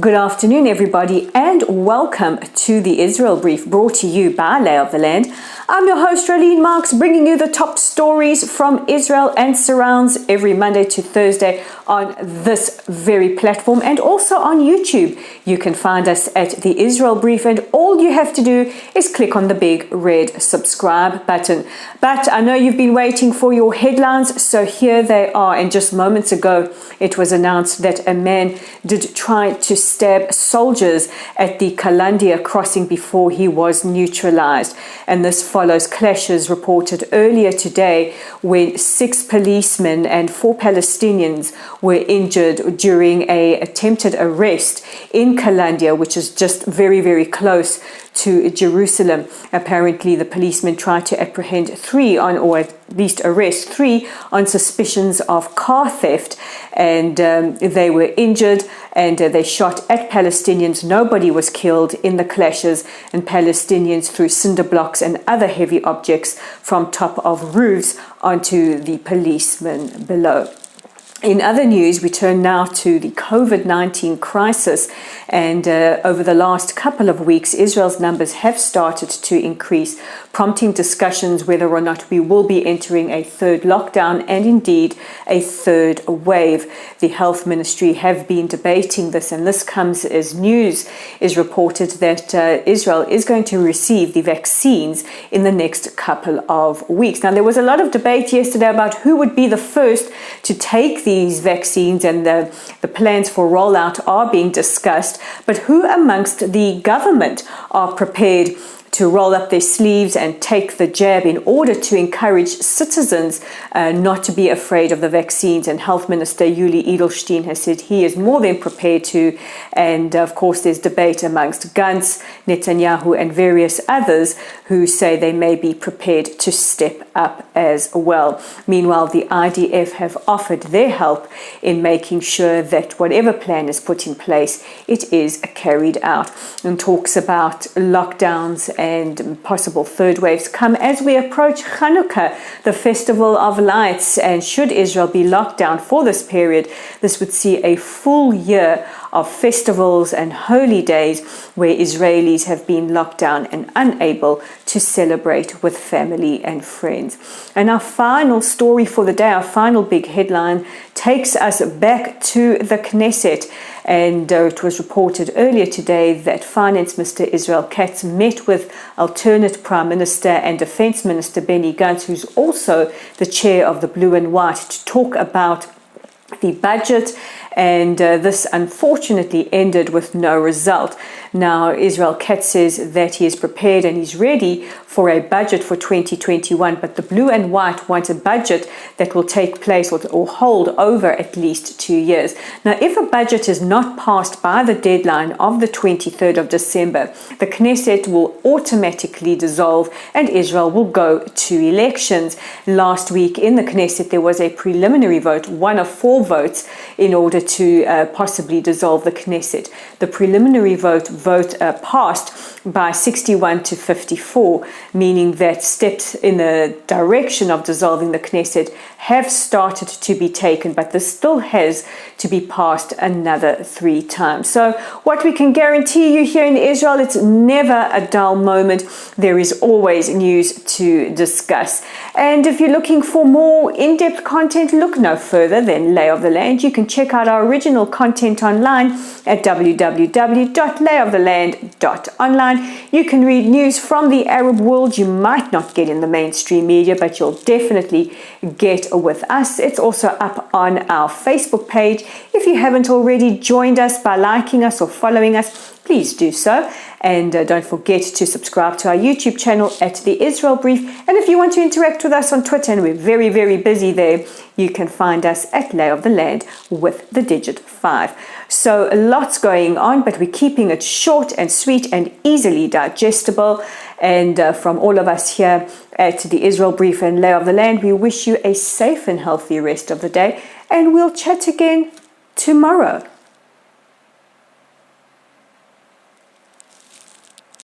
Good afternoon, everybody, and welcome to the Israel Brief, brought to you by Lay of the Land. I'm your host, Rolene Marks, bringing you the top stories from Israel and surrounds every Monday to Thursday on this very platform and also on YouTube. You can find us at the Israel Brief, and all you have to do is click on the big red subscribe button. But I know you've been waiting for your headlines, so here they are. And just moments ago, it was announced that a man did try to stab soldiers at the Qalandiya crossing before he was neutralized. And this follows clashes reported earlier today when 6 policemen and 4 Palestinians were injured during an attempted arrest in Qalandiya, which is just very, very close to Jerusalem. Apparently, the policemen tried to apprehend 3 or at least arrest 3 on suspicions of car theft, and they were injured, and they shot at Palestinians. Nobody was killed in the clashes, and Palestinians threw cinder blocks and other heavy objects from top of roofs onto the policemen below. In other news, we turn now to the COVID-19 crisis, and over the last couple of weeks, Israel's numbers have started to increase, prompting discussions whether or not we will be entering a third lockdown and indeed a third wave. The health ministry have been debating this, and this comes as news is reported that Israel is going to receive the vaccines in the next couple of weeks. Now, there was a lot of debate yesterday about who would be the first to take these vaccines, and the plans for rollout are being discussed. But who amongst the government are prepared to roll up their sleeves and take the jab in order to encourage citizens not to be afraid of the vaccines? And Health Minister Yuli Edelstein has said he is more than prepared to. And of course, there's debate amongst Gantz, Netanyahu, and various others who say they may be prepared to step up as well. Meanwhile, the IDF have offered their help in making sure that whatever plan is put in place, it is carried out. And talks about lockdowns and possible third waves come as we approach Hanukkah, the festival of lights. And should Israel be locked down for this period, this would see a full year of festivals and holy days where Israelis have been locked down and unable to celebrate with family and friends. And our final story for the day, our final big headline, takes us back to the Knesset. And it was reported earlier today that Finance Minister Israel Katz met with alternate Prime Minister and Defense Minister Benny Gantz, who's also the chair of the Blue and White, to talk about the budget, and this unfortunately ended with no result. Now, Israel Katz says that he is prepared and he's ready for a budget for 2021, but the Blue and White want a budget that will take place or hold over at least 2 years. Now, if a budget is not passed by the deadline of the 23rd of December, the Knesset will automatically dissolve and Israel will go to elections. Last week in the Knesset, there was a preliminary vote, one of 4 votes, in order to possibly dissolve the Knesset. The preliminary vote passed by 61 to 54, meaning that steps in the direction of dissolving the Knesset have started to be taken, but this still has to be passed another 3 times. So what we can guarantee you here in Israel, it's never a dull moment. There is always news to discuss. And if you're looking for more in-depth content, look no further than Lay of the Land. You can check out our original content online at www.layoftheland.online. You can read news from the Arab world you might not get in the mainstream media, but you'll definitely get with us. It's also up on our Facebook page. If you haven't already joined us by liking us or following us, please do so. And don't forget to subscribe to our YouTube channel at The Israel Brief. And if you want to interact with us on Twitter, and we're very, very busy there, you can find us at Lay of the Land with the digit 5. So lots going on, but we're keeping it short and sweet and easily digestible. And from all of us here at The Israel Brief and Lay of the Land, we wish you a safe and healthy rest of the day. And we'll chat again tomorrow.